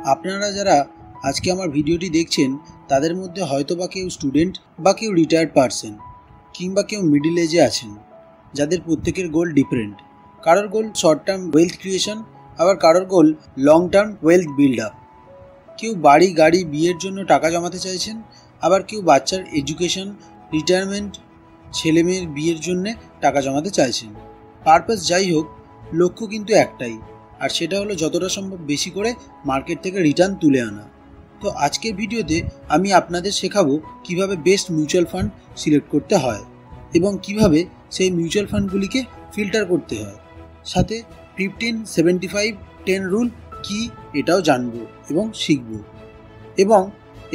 আপনারা যারা আজকে আমার ভিডিওটি দেখছেন তাদের মধ্যে হয়তো বা কেউ স্টুডেন্ট বা কেউ রিটায়ার্ড পারসন কিংবা কেউ মিডিল এজে আছেন, যাদের প্রত্যেকের গোল ডিফারেন্ট। কারোর goal short term wealth creation, আবার কারোর goal long term wealth build up. কেউ বাড়ি গাড়ি বিয়ের জন্য টাকা জমাতে চাইছেন, আবার কেউ বাচ্চার এডুকেশন, রিটায়ারমেন্ট, ছেলেমেয়ের বিয়ের জন্য টাকা জমাতে চাইছেন। পারপাস যাই হোক, লক্ষ্য কিন্তু একটাই, আর সেটা হলো যতটা সম্ভব বেশি করে মার্কেট থেকে রিটার্ন তুলে আনা। তো আজকের ভিডিওতে আমি আপনাদের শেখাবো কিভাবে বেস্ট মিউচুয়াল ফান্ড সিলেক্ট করতে হয় এবং কিভাবে সেই মিউচুয়াল ফান্ডগুলিকে ফিল্টার করতে হয়। সাথে 15-75-10 রুল কি এটাও জানবো এবং শিখব। এবং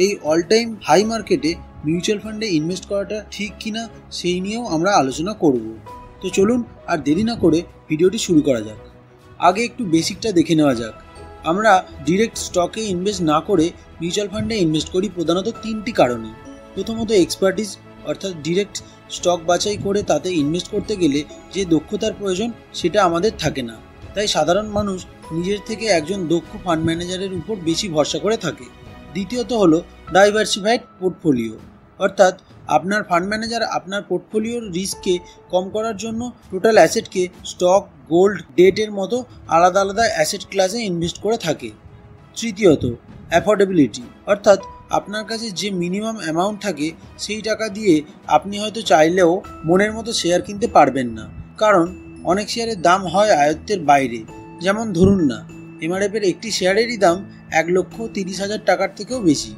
এই অল টাইম হাই মার্কেটে মিউচুয়াল ফান্ডে ইনভেস্ট করাটা ঠিক কিনা সেই নিয়েও আমরা আলোচনা করব। তো চলুন আর দেরি না করে ভিডিওটি শুরু করা যাক। আগে একটু বেসিকটা দেখে নেওয়া যাক। আমরা ডিরেক্ট স্টকে ইনভেস্ট না করে মিউচুয়াল ফান্ডে ইনভেস্ট করি প্রধানত তিনটি কারণে। প্রথমত এক্সপার্টিস, অর্থাৎ ডিরেক্ট স্টক বাছাই করে তাতে ইনভেস্ট করতে গেলে যে দক্ষতার প্রয়োজন সেটা আমাদের থাকে না, তাই সাধারণ মানুষ নিজের থেকে একজন দক্ষ ফান্ড ম্যানেজারের উপর বেশি ভরসা করে থাকে। দ্বিতীয়ত হলো ডাইভার্সিফাইড পোর্টফোলিও, অর্থাৎ আপনার ফান্ড ম্যানেজার আপনার পোর্টফোলিওর রিস্ককে কম করার জন্য টোটাল অ্যাসেটকে স্টক, গোল্ড, ডেটের মতো আলাদা আলাদা অ্যাসেট ক্লাসে ইনভেস্ট করে থাকে। তৃতীয়ত অ্যাফোর্ডেবিলিটি, অর্থাৎ আপনার কাছে যে মিনিমাম অ্যামাউন্ট থাকে সেই টাকা দিয়ে আপনি হয়তো চাইলেও মনের মতো শেয়ার কিনতে পারবেন না, কারণ অনেক শেয়ারের দাম হয় আয়ত্তের বাইরে। যেমন ধরুন না, এমআরএফের একটি শেয়ারেরই দাম 1,30,000 টাকার থেকেও বেশি।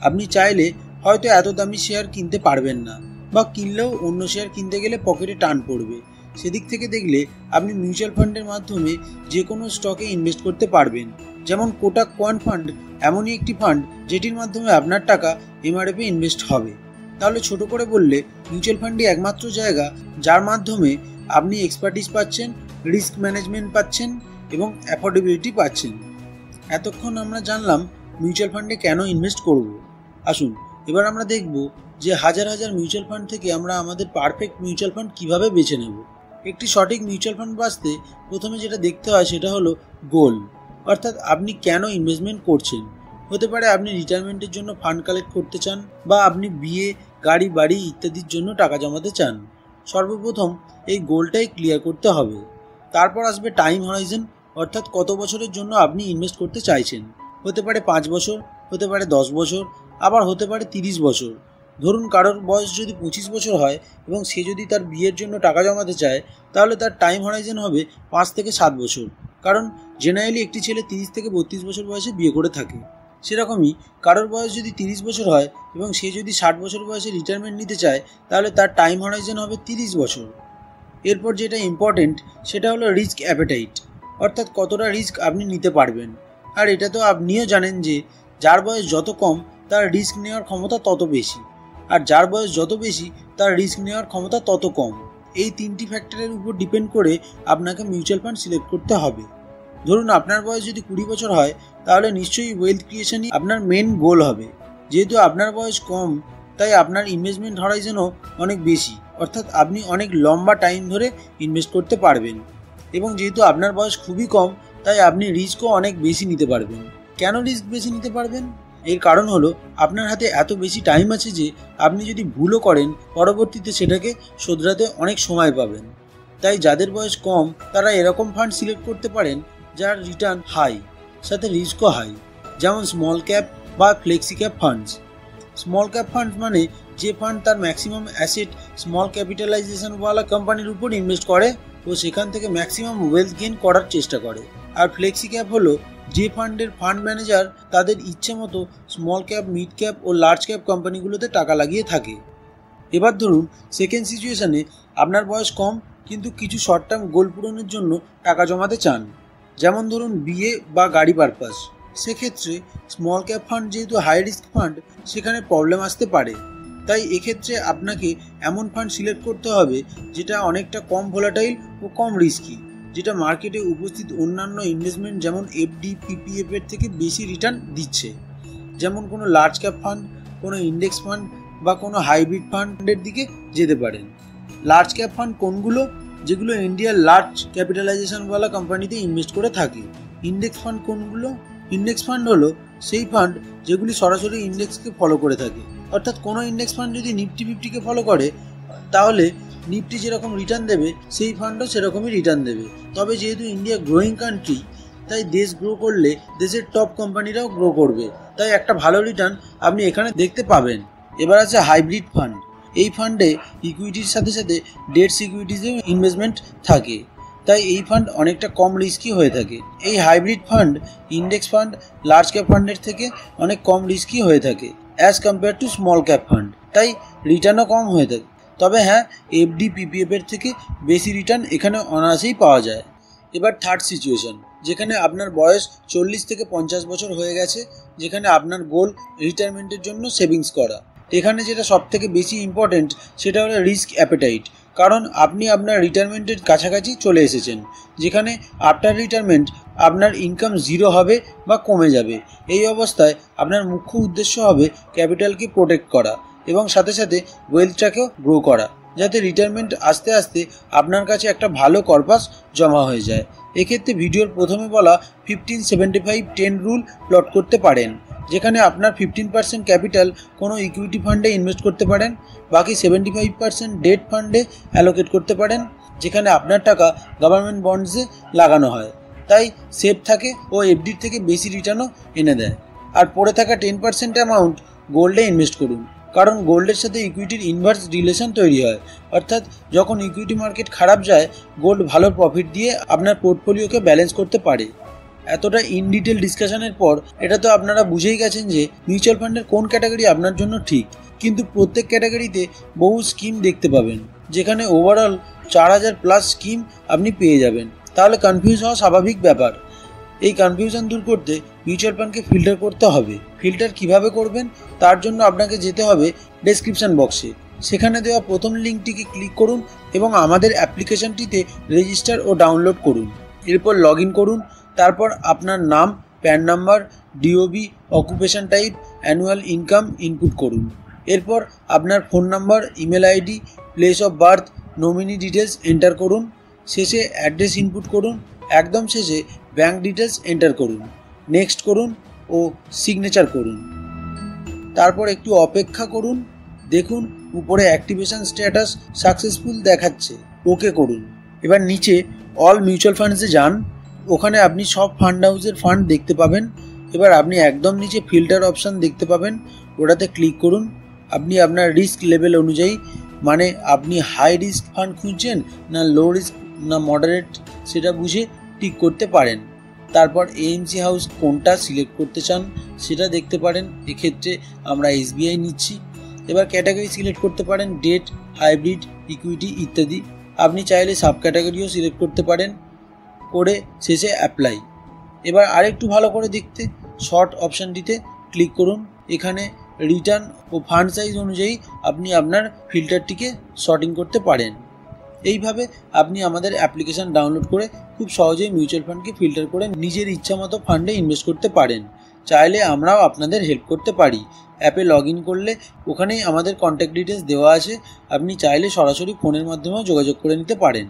আপনি চাইলে হয়তো এত দামি শেয়ার কিনতে পারবেন না, বা কিনলেও অন্য শেয়ার কিনতে গেলে পকেটে টান পড়বে। সেদিক থেকে দেখলে আপনি মিউচুয়াল ফান্ডের মাধ্যমে যে কোনো স্টকে ইনভেস্ট করতে পারবেন। যেমন কোটাক কোয়ান্ট ফান্ড এমনই একটি ফান্ড যেটির মাধ্যমে আপনার টাকা এমআরএফে ইনভেস্ট হবে। তাহলে ছোট করে বললে মিউচুয়াল ফান্ডই একমাত্র জায়গা যার মাধ্যমে আপনি এক্সপার্টিস পাচ্ছেন, রিস্ক ম্যানেজমেন্ট পাচ্ছেন এবং অ্যাফোর্ডেবিলিটি পাচ্ছেন। এতক্ষণ আমরা জানলাম মিউচুয়াল ফান্ডে কেন ইনভেস্ট করব। আসুন এবার আমরা দেখব যে হাজার হাজার মিউচুয়াল ফান্ড থেকে আমরা আমাদের পারফেক্ট মিউচুয়াল ফান্ড কিভাবে বেছে নেব। একটি সঠিক মিউচুয়াল ফান্ড বাছতে প্রথমে যেটা দেখতে হয় সেটা হলো গোল, অর্থাৎ আপনি কেন ইনভেস্টমেন্ট করছেন। হতে পারে আপনি রিটায়ারমেন্টের জন্য ফান্ড কালেক্ট করতে চান, বা আপনি বিয়ে, গাড়ি বাড়ি ইত্যাদির জন্য টাকা জমাতে চান। সর্বপ্রথম এই গোলটাই ক্লিয়ার করতে হবে। তারপর আসবে টাইম হরাইজন, অর্থাৎ কত বছরের জন্য আপনি ইনভেস্ট করতে চাইছেন। হতে পারে 5 বছর, হতে পারে 10 বছর, আবার হতে পারে 30 বছর। ধরুন কারোর বয়স যদি 25 বছর হয় এবং সে যদি তার বিয়ের জন্য টাকা জমাতে চায়, তাহলে তার টাইম হরাইজন হবে 5 থেকে 7 বছর, কারণ জেনারেলি একটি ছেলে 30 থেকে 32 বছর বয়সে বিয়ে করে থাকে। সেরকমই কারোর বয়স যদি 30 বছর হয় এবং সে যদি 60 বছর বয়সে রিটায়ারমেন্ট নিতে চায়, তাহলে তার টাইম হরাইজন হবে 30 বছর। এরপর যেটা ইম্পর্টেন্ট সেটা হলো রিস্ক অ্যাপেটাইট, অর্থাৎ কতটা রিস্ক আপনি নিতে পারবেন। আর এটা তো আপনিও জানেন যে যার বয়স যত কম তার রিস্ক নেওয়ার ক্ষমতা তত বেশি, আর যার বয়স যত বেশি তার রিস্ক নেওয়ার ক্ষমতা তত কম। এই তিনটি ফ্যাক্টরের উপর ডিপেন্ড করে আপনাকে মিউচুয়াল ফান্ড সিলেক্ট করতে হবে। ধরুন আপনার বয়স যদি 20 বছর হয়, তাহলে নিশ্চয়ই ওয়েলথ ক্রিয়েশনই আপনার মেন গোল হবে। যেহেতু আপনার বয়স কম, তাই আপনার ইনভেস্টমেন্ট হরাইজনও অনেক বেশি, অর্থাৎ আপনি অনেক লম্বা টাইম ধরে ইনভেস্ট করতে পারবেন। এবং যেহেতু আপনার বয়স খুবই কম, তাই আপনি রিস্কও অনেক বেশি নিতে পারবেন। কেন রিস্ক বেশি নিতে পারবেন? এর কারণ হলো আপনার হাতে এত বেশি টাইম আছে যে আপনি যদি ভুলও করেন পরবর্তীতে সেটাকে শোধরাতে অনেক সময় পাবেন। তাই যাদের বয়স কম তারা এরকম ফান্ড সিলেক্ট করতে পারেন যার রিটার্ন হাই, সাথে রিস্কও হাই, যেমন স্মল ক্যাপ বা flexi cap funds. Small cap fund মানে যে ফান্ড তার ম্যাক্সিমাম অ্যাসেট স্মল ক্যাপিটালাইজেশনওয়ালা কোম্পানির উপর ইনভেস্ট করে ও সেখান থেকে ম্যাক্সিমাম ওয়েলথ গেইন করার চেষ্টা করে। আর ফ্লেক্সি ক্যাপ হলো যে ফান্ডের ফান্ড ম্যানেজার তাদের ইচ্ছে মতো স্মল ক্যাপ, মিড ক্যাপ ও লার্জ ক্যাপ কোম্পানিগুলোতে টাকা লাগিয়ে থাকে। এবার ধরুন সেকেন্ড সিচুয়েশানে আপনার বয়স কম কিন্তু কিছু শর্ট টার্ম গোল পূরণের জন্য টাকা জমাতে চান, যেমন ধরুন বিয়ে বা গাড়ি পারপাস। সেক্ষেত্রে স্মল ক্যাপ ফান্ড যেহেতু হাই রিস্ক ফান্ড, সেখানে প্রবলেম আসতে পারে। তাই এক্ষেত্রে আপনাকে এমন ফান্ড সিলেক্ট করতে হবে যেটা অনেকটা কম ভোলাটাইল ও কম রিস্কি, যেটা মার্কেটে উপস্থিত অন্যান্য ইনভেস্টমেন্ট যেমন এফডি, পিপিএফ এর থেকে বেশি রিটার্ন দিচ্ছে। যেমন কোনো লার্জ ক্যাপ ফান্ড, কোনো ইন্ডেক্স ফান্ড বা কোনো হাইব্রিড ফান্ডের দিকে যেতে পারেন। লার্জ ক্যাপ ফান্ড কোনগুলো? যেগুলো ইন্ডিয়ার লার্জ ক্যাপিটালাইজেশনওয়ালা কোম্পানিতে ইনভেস্ট করে থাকে। ইন্ডেক্স ফান্ড কোনগুলো? ইন্ডেক্স ফান্ড হলো সেই ফান্ড যেগুলি সরাসরি ইন্ডেক্সকে ফলো করে থাকে। অর্থাৎ কোনো ইন্ডেক্স ফান্ড যদি নিফটি 50কে ফলো করে তাহলে নিফটি যেরকম রিটার্ন দেবে সেই ফান্ডও সেরকমই রিটার্ন দেবে। তবে যেহেতু ইন্ডিয়া গ্রোয়িং কান্ট্রি, তাই দেশ গ্রো করলে দেশের টপ কোম্পানিরাও গ্রো করবে, তাই একটা ভালো রিটার্ন আপনি এখানে দেখতে পাবেন। এবার আছে হাইব্রিড ফান্ড। এই ফান্ডে ইকুইটির সাথে সাথে ডেট সিকিউরিটিজেও ইনভেস্টমেন্ট থাকে, তাই এই ফান্ড অনেকটা কম রিস্কি হয়ে থাকে। এই hybrid fund index fund, large cap ফান্ডের থেকে অনেক কম রিস্কি হয়ে থাকে as compare to small cap fund, তাই রিটার্নও কম হয়ে থাকে। তবে হ্যাঁ, এফডি পিপিএফের থেকে বেশি রিটার্ন এখানে অনায়াসেই পাওয়া যায়। এবার থার্ড সিচুয়েশন, যেখানে আপনার বয়স 40 থেকে 50 বছর হয়ে গেছে, যেখানে আপনার গোল রিটায়ারমেন্টের জন্য সেভিংস করা। এখানে যেটা সব থেকে বেশি ইম্পর্টেন্ট সেটা হলো রিস্ক অ্যাপেটাইট, কারণ আপনি আপনার রিটায়ারমেন্টের কাছাকাছি চলে এসেছেন, যেখানে আফটার রিটায়ারমেন্ট আপনার ইনকাম জিরো হবে বা কমে যাবে। এই অবস্থায় আপনার মুখ্য উদ্দেশ্য হবে ক্যাপিটালকে প্রোটেক্ট করা এবং সাথে সাথে ওয়েলথটাকেও গ্রো করা, যাতে রিটায়ারমেন্ট আস্তে আস্তে আপনার কাছে একটা ভালো কর্পাস জমা হয়ে যায়। এক্ষেত্রে ভিডিওর প্রথমে বলা 15-75-10 রুল প্লট করতে পারেন, যেখানে আপনার 15% ক্যাপিটাল কোনো ইকুইটি ফান্ডে ইনভেস্ট করতে পারেন, বাকি 75% ডেট ফান্ডে অ্যালোকেট করতে পারেন, যেখানে আপনার টাকা গভর্নমেন্ট বন্ডসে লাগানো হয়, তাই সেফ থাকে ও এফডির থেকে বেশি রিটার্নও এনে দেয়। আর পড়ে থাকা 10% অ্যামাউন্ট গোল্ডে ইনভেস্ট করুন, কারণ গোল্ডের সাথে ইকুইটির ইনভার্স রিলেশন তৈরি হয়। অর্থাৎ যখন ইকুইটি মার্কেট খারাপ যায়, গোল্ড ভালো প্রফিট দিয়ে আপনার পোর্টফোলিওকে ব্যালেন্স করতে পারে। এতটা ইন ডিটেল ডিসকাশনের পর এটা তো আপনারা বুঝেই গেছেন যে মিউচুয়াল ফান্ডের কোন ক্যাটাগরি আপনার জন্য ঠিক, কিন্তু প্রত্যেক ক্যাটাগরিতে বহু স্কিম দেখতে পাবেন, যেখানে ওভারঅল 4000+ স্কিম আপনি পেয়ে যাবেন। তাহলে কনফিউজ হওয়া স্বাভাবিক ব্যাপার। এই কনফিউশন দূর করতে মিউচুয়াল ফান্ডকে ফিল্টার করতে হবে। ফিল্টার কিভাবে করবেন তার জন্য আপনাকে যেতে হবে ডেসক্রিপশন বক্সে, সেখানে দেওয়া প্রথম লিঙ্কটিকে ক্লিক করুন এবং আমাদের অ্যাপ্লিকেশনটিতে রেজিস্টার ও ডাউনলোড করুন। এরপর লগ ইন করুন, তারপর আপনার নাম, pan number, DOB, occupation type, annual income input করুন। এরপর আপনার phone number, email ID, place of birth, nominee details enter করুন। শেষে অ্যাড্রেস ইনপুট করুন। একদম শেষে ব্যাঙ্ক ডিটেলস এন্টার করুন, নেক্সট করুন ও সিগনেচার করুন। তারপর একটু অপেক্ষা করুন, দেখুন উপরে অ্যাক্টিভেশন স্ট্যাটাস সাকসেসফুল দেখাচ্ছে, ওকে করুন। এবার নিচে অল মিউচুয়াল ফান্ডসে যান, ওখানে আপনি সব ফান্ড হাউসের ফান্ড দেখতে পাবেন। এবার আপনি একদম নিচে ফিল্টার অপশান দেখতে পাবেন, ওটাতে ক্লিক করুন। আপনি আপনার রিস্ক লেভেল অনুযায়ী, মানে আপনি হাই রিস্ক ফান্ড খুঁজছেন না লো রিস্ক না মডারেট, সেটা বুঝে টিক করতে পারেন। তারপর এএমসি হাউস কোনটা সিলেক্ট করতে চান সেটা দেখতে পারেন। এক্ষেত্রে আমরা এসবিআই নিচ্ছি। এবার ক্যাটাগরি সিলেক্ট করতে পারেন, ডেট, হাইব্রিড, ইকুইটি ইত্যাদি। আপনি চাইলে সাব ক্যাটাগরিও সিলেক্ট করতে পারেন, করে শেষে অ্যাপ্লাই। এবার আরেকটু ভালো করে দেখতে শর্ট অপশানটিতে ক্লিক করুন। এখানে রিটার্ন ও ফান্ড সাইজ অনুযায়ী আপনি আপনার ফিল্টারটিকে শর্টিং করতে পারেন। এইভাবে আপনি আমাদের অ্যাপ্লিকেশান ডাউনলোড করে খুব সহজেই মিউচুয়াল ফান্ডকে ফিল্টার করে নিজের ইচ্ছা মতো ফান্ডে ইনভেস্ট করতে পারেন। চাইলে আমরাও আপনাদের হেল্প করতে পারি। অ্যাপে লগ ইন করলে ওখানেই আমাদের কন্ট্যাক্ট ডিটেলস দেওয়া আছে, আপনি চাইলে সরাসরি ফোনের মাধ্যমেও যোগাযোগ করে নিতে পারেন।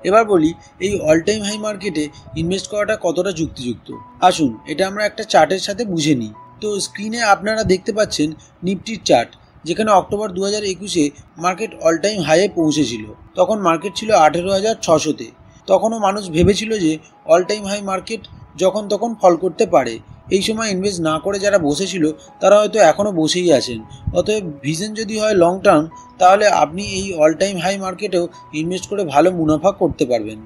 এবার বলি এই অল টাইম হাই মার্কেটে ইনভেস্ট করাটা কতটা যুক্তিযুক্ত। আসুন এটা আমরা একটা চার্টের সাথে বুঝে নিই। তো স্ক্রিনে আপনারা দেখতে পাচ্ছেন নিফটির চার্ট, যেখানে অক্টোবর 2021-এ মার্কেট অল টাইম হাইয়ে পৌঁছেছিল। তখন মার্কেট ছিল 18,600-তে। তখনও মানুষ ভেবেছিল যে অল টাইম হাই মার্কেট যখন তখন ফল করতে পারে। এই সময় ইনভেস্ট না করে যারা বসেছিল তারা হয়তো এখনও বসেই আছেন। অতএব ভিশন যদি হয় লং টার্ম, তাহলে আপনি এই অল টাইম হাই মার্কেটেও ইনভেস্ট করে ভালো মুনাফা করতে পারবেন।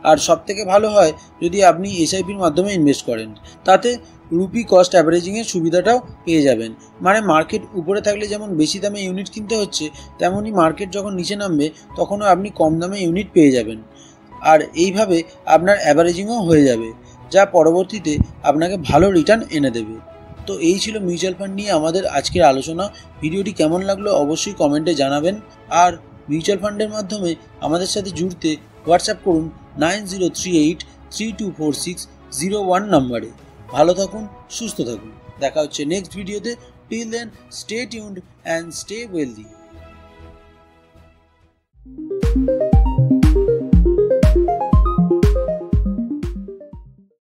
আর সবথেকে ভালো হয় যদি আপনি এসআইপির মাধ্যমে ইনভেস্ট করেন, তাতে রুপি কস্ট অ্যাভারেজিংয়ের সুবিধাটাও পেয়ে যাবেন। মানে মার্কেট উপরে থাকলে যেমন বেশি দামে ইউনিট কিনতে হচ্ছে, তেমনই মার্কেট যখন নিচে নামবে তখনও আপনি কম দামে ইউনিট পেয়ে যাবেন। আর এইভাবে আপনার অ্যাভারেজিংও হয়ে যাবে, যা পরবর্তীতে আপনাকে ভালো রিটার্ন এনে দেবে। তো এই ছিল মিউচুয়াল ফান্ড নিয়ে আমাদের আজকের আলোচনা। ভিডিওটি কেমন লাগলো অবশ্যই কমেন্টে জানাবেন। আর মিউচুয়াল ফান্ডের মাধ্যমে আমাদের সাথে জুড়তে হোয়াটসঅ্যাপ করুন 9038324601 নম্বরে। ভালো থাকুন, সুস্থ থাকুন। দেখা হচ্ছে নেক্সট ভিডিওতে। Till then stay tuned and stay wealthy.